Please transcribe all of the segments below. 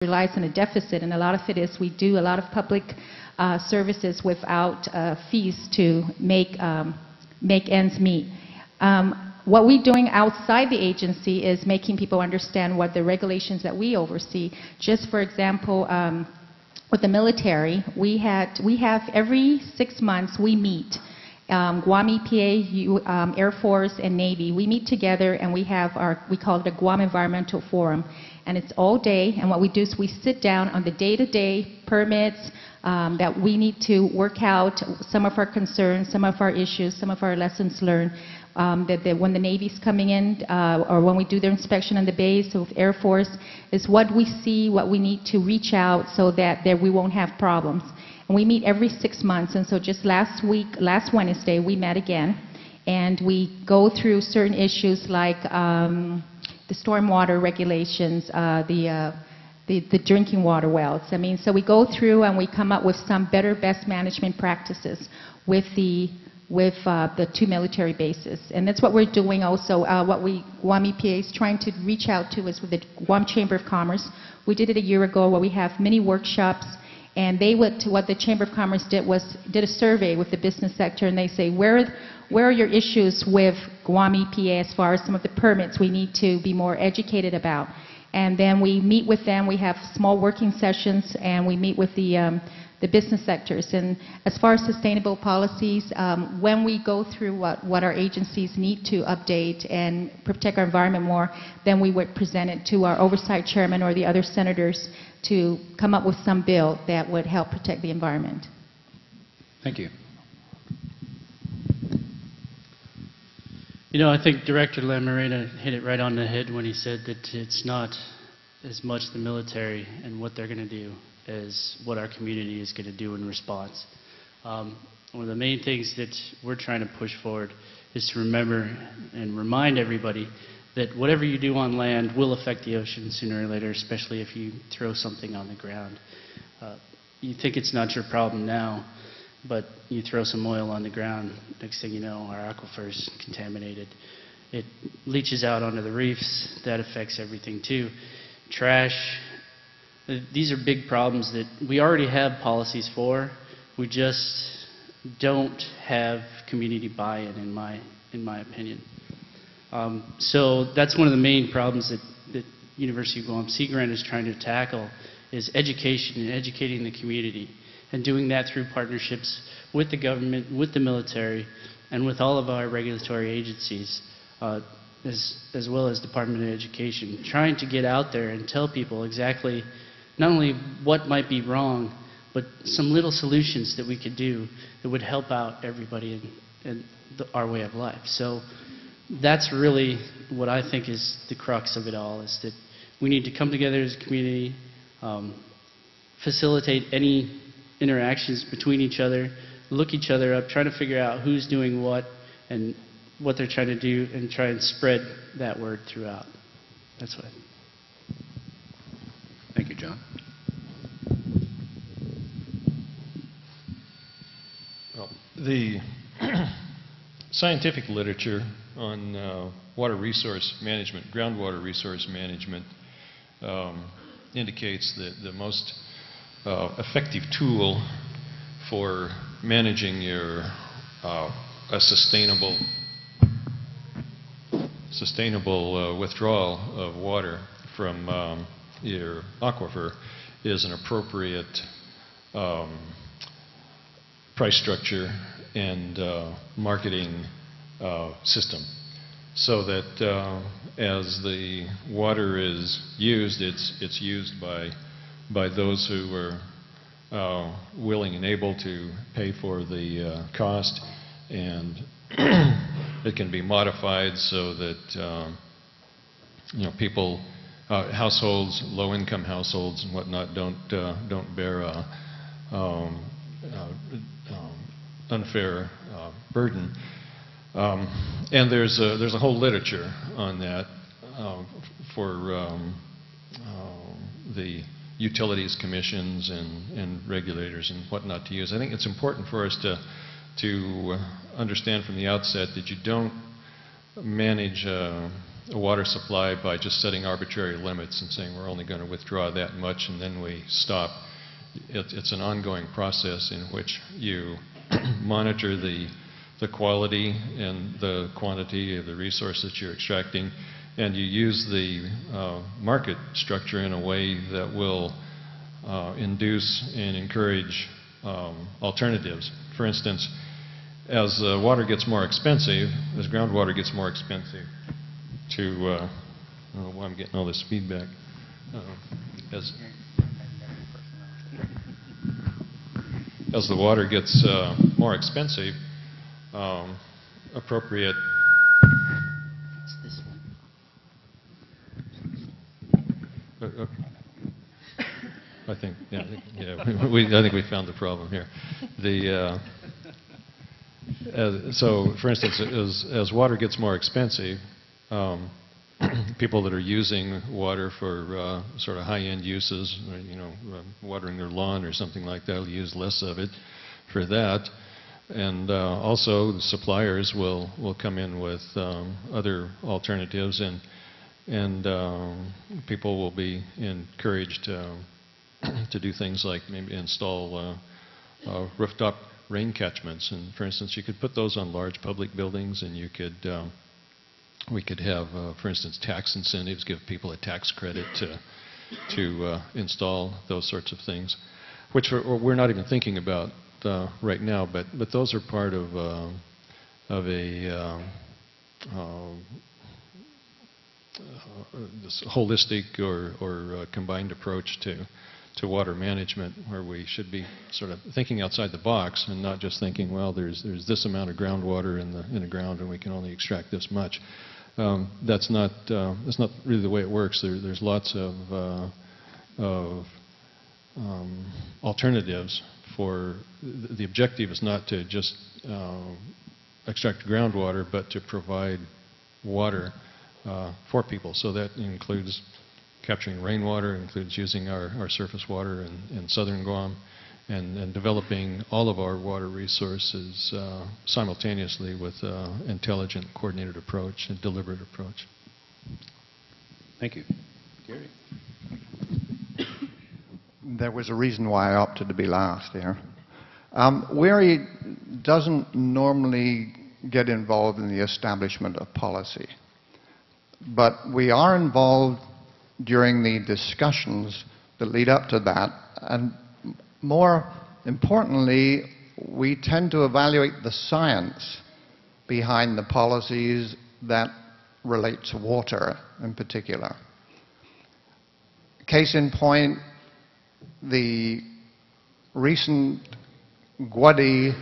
relies on a deficit, and a lot of it is we do a lot of public services without fees to make ends meet. What we're doing outside the agency is making people understand what the regulations that we oversee. Just for example, with the military, we have every 6 months we meet. Guam EPA, Air Force, and Navy, we meet together and we call it a Guam Environmental Forum. And it's all day, and what we do is we sit down on the day-to-day permits that we need to work out, some of our concerns, some of our issues, some of our lessons learned. That when the Navy's coming in or when we do their inspection on the base, so with Air Force, is what we see, what we need to reach out so that we won't have problems. And we meet every 6 months, and so just last Wednesday, we met again, and we go through certain issues like the stormwater regulations, the drinking water wells. I mean, so we go through and we come up with some better, best management practices with the 2 military bases. And that's what we're doing also. What Guam EPA is trying to reach out to is with the Guam Chamber of Commerce. We did it a year ago where we have many workshops, and what the Chamber of Commerce did a survey with the business sector, and they say, where are your issues with Guam EPA as far as some of the permits we need to be more educated about? And then we meet with them, we have small working sessions, and we meet with the business sectors. And as far as sustainable policies, when we go through what our agencies need to update and protect our environment more, then we would present it to our oversight chairman or the other senators to come up with some bill that would help protect the environment. Thank you. You know, I think Director Lamarena hit it right on the head when he said that it's not as much the military and what they're going to do as what our community is going to do in response. One of the main things that we're trying to push forward is to remember and remind everybody that whatever you do on land will affect the ocean sooner or later, especially if you throw something on the ground. You think it's not your problem now, but you throw some oil on the ground, next thing you know, our aquifer's contaminated. It leaches out onto the reefs. That affects everything too. Trash. These are big problems that we already have policies for. We just don't have community buy-in, in my opinion. So that's one of the main problems that University of Guam Sea Grant is trying to tackle, is education and educating the community, and doing that through partnerships with the government, with the military, and with all of our regulatory agencies, as well as Department of Education, trying to get out there and tell people exactly not only what might be wrong, but some little solutions that we could do that would help out everybody in our way of life. So that's really what I think is the crux of it all, is that we need to come together as a community, facilitate any interactions between each other, look each other up, try to figure out who's doing what and what they're trying to do, and try and spread that word throughout. That's what I think. Thank you, John. Well, the scientific literature on water resource management, groundwater resource management, indicates that the most effective tool for managing your a sustainable withdrawal of water from your aquifer is an appropriate price structure and marketing system, so that as the water is used, it's used by those who are willing and able to pay for the cost, and it can be modified so that people, households, low-income households and whatnot, don't bear a unfair burden. And there's a whole literature on that for the utilities commissions and regulators and whatnot to use. I think it's important for us to understand from the outset that you don't manage a water supply by just setting arbitrary limits and saying we're only going to withdraw that much and then we stop. It's an ongoing process in which you monitor the quality and the quantity of the resource that you're extracting, and you use the market structure in a way that will induce and encourage alternatives. For instance, as water gets more expensive, as groundwater gets more expensive to, I don't know why I'm getting all this feedback. As the water gets more expensive, appropriate. It's this one. I think, yeah, I think we found the problem here. So, for instance, as water gets more expensive, people that are using water for sort of high-end uses, or, watering their lawn or something like that, will use less of it for that. And also, the suppliers will come in with other alternatives, and people will be encouraged to do things like maybe install rooftop rain catchments. And for instance, you could put those on large public buildings, and you could we could have, for instance, tax incentives, give people a tax credit to install those sorts of things, which we're not even thinking about right now. But those are part of this holistic or combined approach to water management, where we should be sort of thinking outside the box and not just thinking, well, there's this amount of groundwater in the ground and we can only extract this much. That's not really the way it works. There's lots of alternatives. For the objective is not to just extract groundwater, but to provide water for people. So that includes capturing rainwater, includes using our surface water in southern Guam, and developing all of our water resources simultaneously with intelligent, coordinated approach and deliberate approach. Thank you. Gary? There was a reason why I opted to be last here. WERI doesn't normally get involved in the establishment of policy, but we are involved during the discussions that lead up to that, and more importantly, we tend to evaluate the science behind the policies that relate to water in particular. Case in point, the recent GWADI,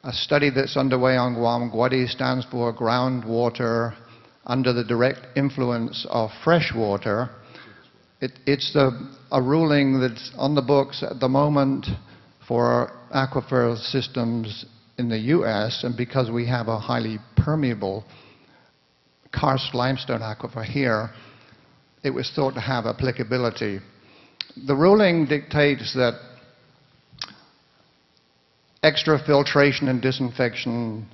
a study that's underway on Guam. GWADI stands for groundwater under the direct influence of fresh water. It's a ruling that's on the books at the moment for aquifer systems in the U.S., and because we have a highly permeable karst limestone aquifer here, it was thought to have applicability. The ruling dictates that extra filtration and disinfection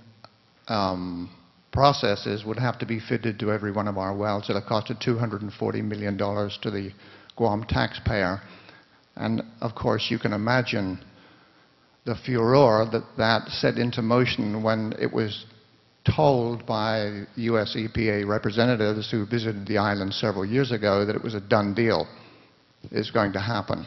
processes would have to be fitted to every one of our wells at a cost of $240 million to the Guam taxpayer. And of course, you can imagine the furor that set into motion when it was told by US EPA representatives who visited the island several years ago that it was a done deal. It's going to happen.